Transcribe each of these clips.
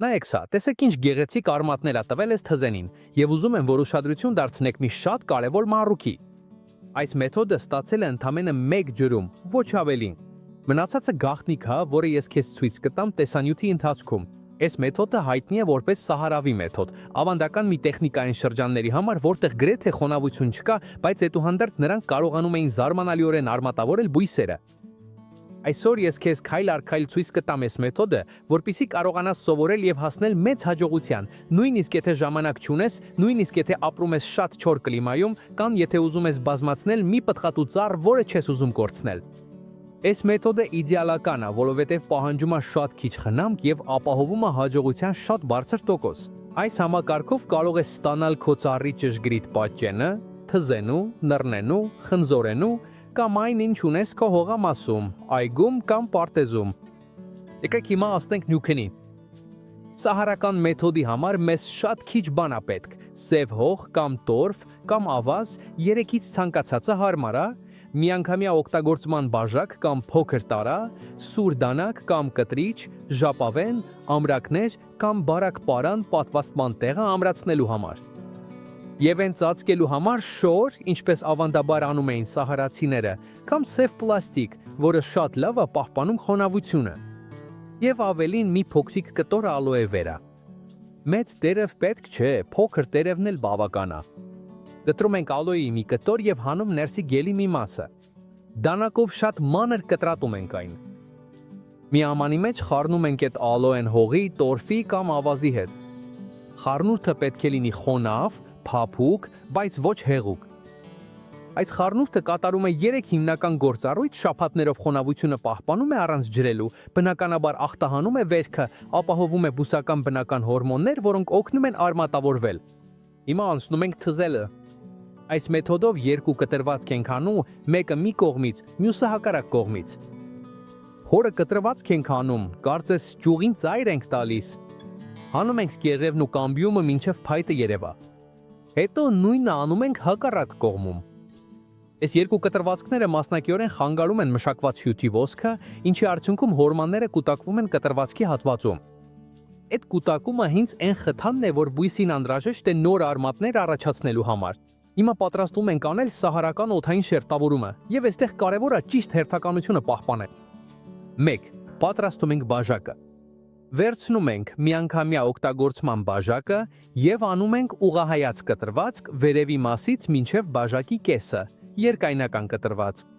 Նայեք սա, տեսեք ինչ գեղեցիկ արմատներ ա տվել այս թզենին, եւ ուզում եմ, որ ուշադրություն դարձնեք մի շատ կարևոր մանրուքի։ Այս մեթոդը ստացել է ընդամենը 1 ջրում, ոչ ավելին։ Մնացածը գաղտնիք է, որը ես քեզ ցույց կտամ տեսանյութի ընթացքում։ Այս մեթոդը հայտնի է որպես Սահարավի մեթոդ, ավանդական մի տեխնիկային շրջանների համար, որտեղ գրեթե խոնավություն չկա, բայց այդուհանդերձ նրանք կարողանում էին զարմանալիորեն արմատավորել բույսերը։ Այսօր ես քեզ քայլ առ քայլ ցույց կտամ այս մեթոդը, որպեսզի կարողանաս սովորել եւ հասնել մեծ հաջողության, նույնիսկ եթե ժամանակ չունես, նույնիսկ եթե ապրում ես շատ չոր կլիմայում, կամ եթե ուզում ես բազմացնել մի պտղատու ծառ, որը չես ուզում կորցնել։ Այս մեթոդը իդեալական է, որովհետև պահանջում է շատ քիչ խնամք եւ ապահովում է հաջողության շատ բարձր տոկոս։ Այս համակարգով կարող ես ստանալ քո ծառի ճշգրիտ պատճենը, թզենու, նռնենու, խնձորենու կամ այն ինչ ունես քո հողամասում, այգում կամ պարտեզում։ Եկեք հիմա ասենք Նյուքենին։ Սահարական մեթոդի համար մեզ շատ քիչ բան է պետք՝ սև հող կամ տորֆ կամ ավազ, 3-ից ցանկացածը հարմար է, միանգամյա օգտագործման բաժակ կամ փոքր տարա, սուր դանակ կամ կտրիչ, ժապավեն, ամրակներ կամ բարակ պարան պատվաստման տեղը ամրացնելու համար։ Եվ այն ծածկելու համար շոր, ինչպես ավանդաբար անում էին սահարացիները, կամ սև պլաստիկ, որը շատ լավ է պահպանում խոնավությունը։ Եվ ավելին մի փոքրիկ կտոր ալոե վերա։ Մեծ տերև պետք չէ, փոքր տերևն էլ բավական է։ Կտրում ենք ալոեի մի կտոր եւ հանում ներսի գելի մի մասը։ Դանակով շատ մանր կտրատում ենք այն։ Մի ամանի մեջ խառնում ենք այդ ալոեն հողի, տորֆի կամ ավազի հետ։ Խառնուրդը պետք է լինի խոնավ, փափուկ, բայց ոչ հեղուկ։ Այս խառնուրդը կատարում է 3 հիմնական գործառույթ, շաբաթներով խոնավությունը պահպանում է առանց ջրելու, բնականաբար ախտահանում է վերքը, ապահովում է բուսական բնական հորմոններ, որոնք օգնում են արմատավորվել։ Հիմա անցնում ենք թզելը։ Այս մեթոդով 2 կտրվածք ենք անում, մեկը մի կողմից, մյուսը հակառակ կողմից։ Հորը կտրվածք ենք անում, կարծես ճյուղին ծայր ենք տալիս։ Հանում ենք կեղևն ու կամբիումը մինչև փայտը երևա։ Հետո նույնը անում ենք հակառակ կողմում։ Այս 2 կտրվածքները մասնակիորեն խանգարում են մշակված հյութի ոսկը, ինչի արդյունքում հորմոնները կուտակվում են կտրվածքի հատվածում։ Այդ կուտակումը հենց այն խթանն է, որ բույսին անհրաժեշտ է նոր արմատներ առաջացնելու համար։ Հիմա պատրաստում ենք անել սահարական օդային շերտավորումը, եւ այստեղ կարևոր է ճիշտ հերթականությունը պահպանել։ 1. Պատրաստում ենք բաժակը։ Վերցնում ենք միանգամյա օգտագործման բաժակը եւ անում ենք ուղղահայաց կտրվածք վերևի մասից մինչև բաժակի կեսը, երկայնական կտրվածք։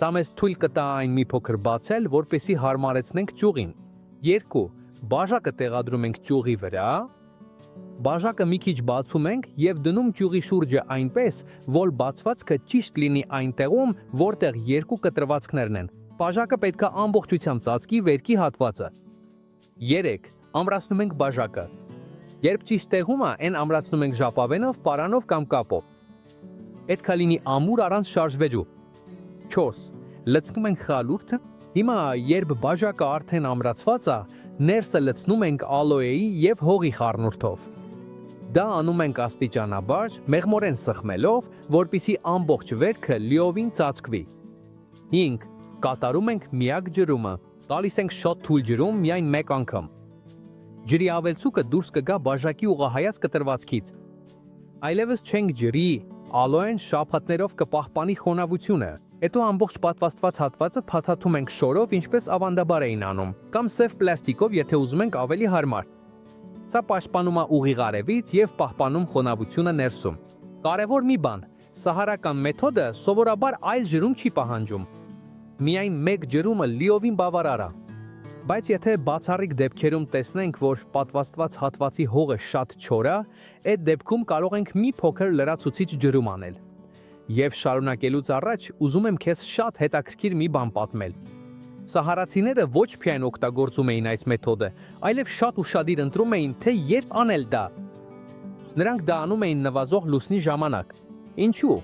Սա մեզ թույլ կտա այն մի փոքր բացել, որպեսզի հարմարեցնենք ճյուղին։ 2. Բաժակը տեղադրում ենք ճյուղի վրա։ Բաժակը մի քիչ բացում ենք եւ դնում ճյուղի շուրջը այնպես, որ բացվածքը ճիշտ լինի այն տեղում, որտեղ 2 կտրվածքներն են։ Բաժակը պետք է ամբողջությամբ ծածկի վերքի հատվածը։ 3. Ամրացնում ենք բաժակը։ Երբ ճիշտ տեղում է, այն ամրացնում ենք ժապավենով, պարանով կամ կապով։ Պետք է լինի ամուր առանց շարժվելու։ 4. Լցնում ենք խալուրդը։ Հիմա, երբ բաժակը արդեն ամրացված է, ներսը լցնում ենք ալոեի եւ հողի խառնուրդով։ Դա անում ենք աստիճանաբար, մեղմորեն սխմելով, որպեսզի ամբողջ վերքը լիովին ծածկվի։ 5. Կատարում ենք միակ ջրումը։ Տալիս ենք շատ թույլ ջրում միայն 1 անգամ։ Ջրի ավելցուկը դուրս կգա բաժակի ուղղահայաց կտրվածքից։ Այլևս չենք ջրի, ալոեն շաբաթներով կպահպանի խոնավությունը։ Հետո ամբողջ պատվաստված հատվածը փաթաթում ենք շորով, ինչպես ավանդաբար էին անում, կամ սև պլաստիկով, եթե ուզում ենք ավելի հարմար։ Սա պաշտպանում է ուղիղ արևից եւ պահպանում խոնավությունը ներսում։ Կարևոր մի բան, սահարական մեթոդը սովորաբար այլ ջրում չի պահանջում։ Միայն 1 ջրումը լիովին բավարար է։ Բայց եթե բացառիկ դեպքերում տեսնենք, որ պատվաստված հատվածի հողը շատ չոր է, այդ դեպքում կարող ենք մի փոքր լրացուցիչ ջրում անել։ Եվ շարունակելուց առաջ ուզում եմ քեզ շատ հետաքրքիր մի բան պատմել։ Սահարացիները ոչ միայն օգտագործում էին այս մեթոդը, այլև շատ ուշադիր ընտրում էին, թե երբ անել դա։ Նրանք դա անում էին նվազող լուսնի ժամանակ։ Ինչու՞։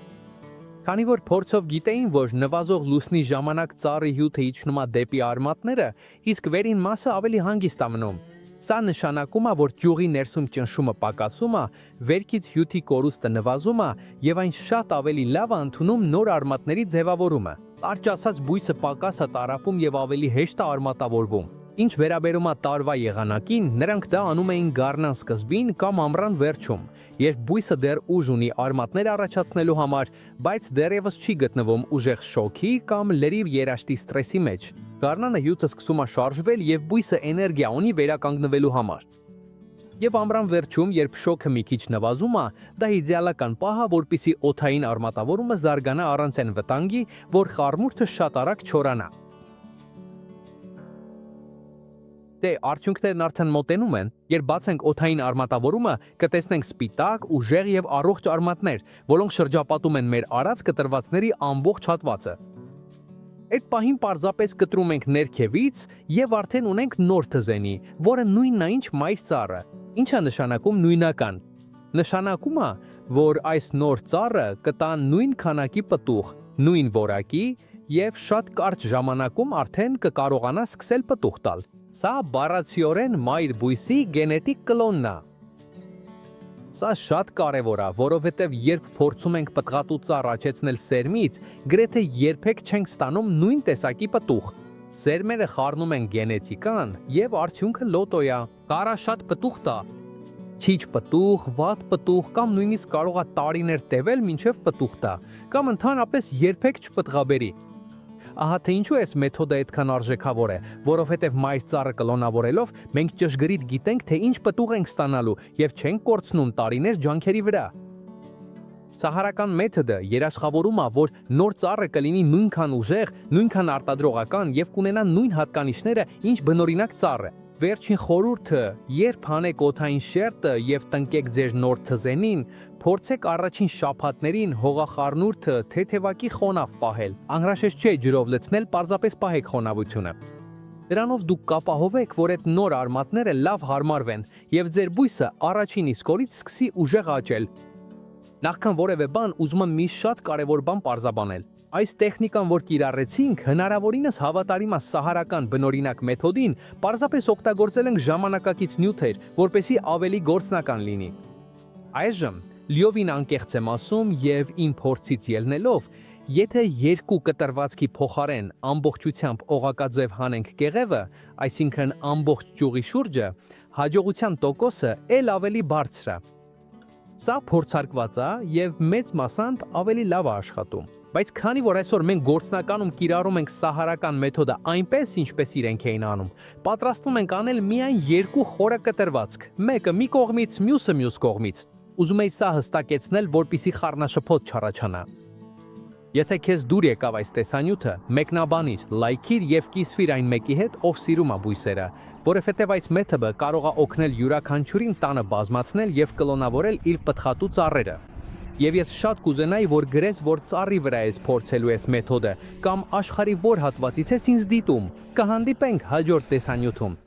Քանի որ փորձով գիտեին, որ նվազող լուսնի ժամանակ ծառի հյութը իջնում է դեպի արմատները, իսկ վերին մասը ավելի հանգիստ է մնում։ Սա նշանակում է, որ ճյուղի ներսում ճնշումը պակասում է, վերքից հյութի կորուստը նվազում է եւ այն շատ ավելի լավ է ընդունում նոր արմատների ձևավորումը։ Կարճ ասած, բույսը պակաս է տառապում եւ ավելի հեշտ է արմատավորվում։ Ինչ վերաբերում է տարվա եղանակին, նրանք դա անում էին գարնան սկզբին կամ ամռան վերջում, երբ բույսը դեռ ուժ ունի արմատներ առաջացնելու համար, բայց դեռևս չի գտնվում ուժեղ շոքի կամ լրիվ երաշտի ստրեսի մեջ։ Գարնանը հյութը սկսում է շարժվել եւ բույսը էներգիա ունի վերականգնվելու համար։ Եվ ամռան վերջում, երբ շոքը մի քիչ նվազում է, դա իդեալական պահ է, որպեսզի օդային արմատավորումը զարգանա առանց այն վտանգի, որ խառնուրդը շատ արագ չորանա։ Դե արդյունքներն արդեն մոտենում են, երբ բացենք օդային արմատավորումը, կտեսնենք սպիտակ, ուժեղ եւ առողջ արմատներ, որոնք շրջապատում են մեր արավ կտրվածների ամբողջ հատվածը։ Այդ պահին պարզապես կտրում ենք ներքևից եւ արդեն ունենք նոր թզենի, որը նույնն է ինչ մայր ծառը։ Ինչ է նշանակում նույնական։ Նշանակում է, որ այս նոր ծառը կտա նույն քանակի պտուղ, նույն որակի եւ շատ կարճ ժամանակում արդեն կկարողանա սկսել պտուղ տալ։ Սա բառացիորեն մայր բույսի գենետիկ կլոնն է։ Սա շատ կարևոր է, որովհետև երբ փորձում ենք պտղատու ծառ աճեցնել սերմից, գրեթե երբեք չենք ստանում նույն տեսակի պտուղ։ Սերմերը խառնում են գենետիկան եւ արդյունքը լոտո է։ Կարա շատ պտուղ տա։ Քիչ պտուղ, վատ պտուղ կամ նույնիսկ կարող է տարիներ տևել մինչև պտուղ տա, կամ ընդհանրապես երբեք չպտղաբերի։ Ահա թե ինչու այս մեթոդը այդքան արժեքավոր է, որովհետև մայր ծառը կլոնավորելով մենք ճշգրիտ գիտենք, թե ինչ պտուղ ենք ստանալու եւ չենք կորցնում տարիներ ջանքերի վրա։ Սահարական մեթոդը երաշխավորում է, որ նոր ծառը կլինի նույնքան ուժեղ, նույնքան արտադրողական եւ կունենա նույն հատկանիշները, ինչ բնօրինակ ծառը։ Վերջին խորհուրդը, երբ հանեք օդային շերտը եւ տնկեք ձեր նոր թզենին, փորձեք առաջին շաբաթներին հողախառնուրդը թեթևակի խոնավ պահել։ Անհրաժեշտ չէ ջրով լցնել, պարզապես պահեք խոնավությունը։ Դրանով դուք կապահովեք, որ այդ նոր արմատները լավ հարմարվեն եւ ձեր բույսը առաջին իսկ օրից սկսի ուժեղ աճել։ Նախքան որևէ բան, ուզում եմ մի շատ կարևոր բան պարզաբանել։ Այս տեխնիկան, որ կիրառեցինք, հնարավորինս հավատարիմ է սահարական բնօրինակ մեթոդին, պարզապես օգտագործել ենք ժամանակակից նյութեր, որպեսզի ավելի գործնական լինի։ Այժմ լիովին անկեղծ եմ ասում եւ իմ փորձից ելնելով, եթե երկու կտրվածքի փոխարեն ամբողջությամբ օղակաձև հանենք կեղևը, այսինքն ամբողջ ճյուղի շուրջը, հաջողության տոկոսը ել ավելի բարձր է։ Սա փորձարկված է եւ մեծ մասամբ ավելի լավ է աշխատում։ Բայց քանի որ այսօր մենք գործնականում կիրառում ենք սահարական մեթոդը այնպես, ինչպես իրենք էին անում, պատրաստվում ենք անել միայն երկու խորը կտրվածք, մեկը մի կողմից, մյուսը մյուս կողմից։ Ուզում եի սա հստակեցնել, որպեսզի խառնաշփոթ չառաջանա։ Եթե քեզ դուր եկավ այս տեսանյութը, մեկնաբանիր, լայքիր եւ կիսվիր այն մեկի հետ, ով սիրում է բույսերը, որովհետև այս մեթոդը կարող է օգնել յուրաքանչյուրին տանը բազմացնել եւ կլոնավորել իր պտղատու ծառերը։ Եվ ես շատ կուզենայի, որ գրես, որ ծառի վրա ես փորձելու այս մեթոդը, կամ աշխարհի որ հատվածից ես ինձ դիտում։ Կհանդիպենք հաջորդ տեսանյութում։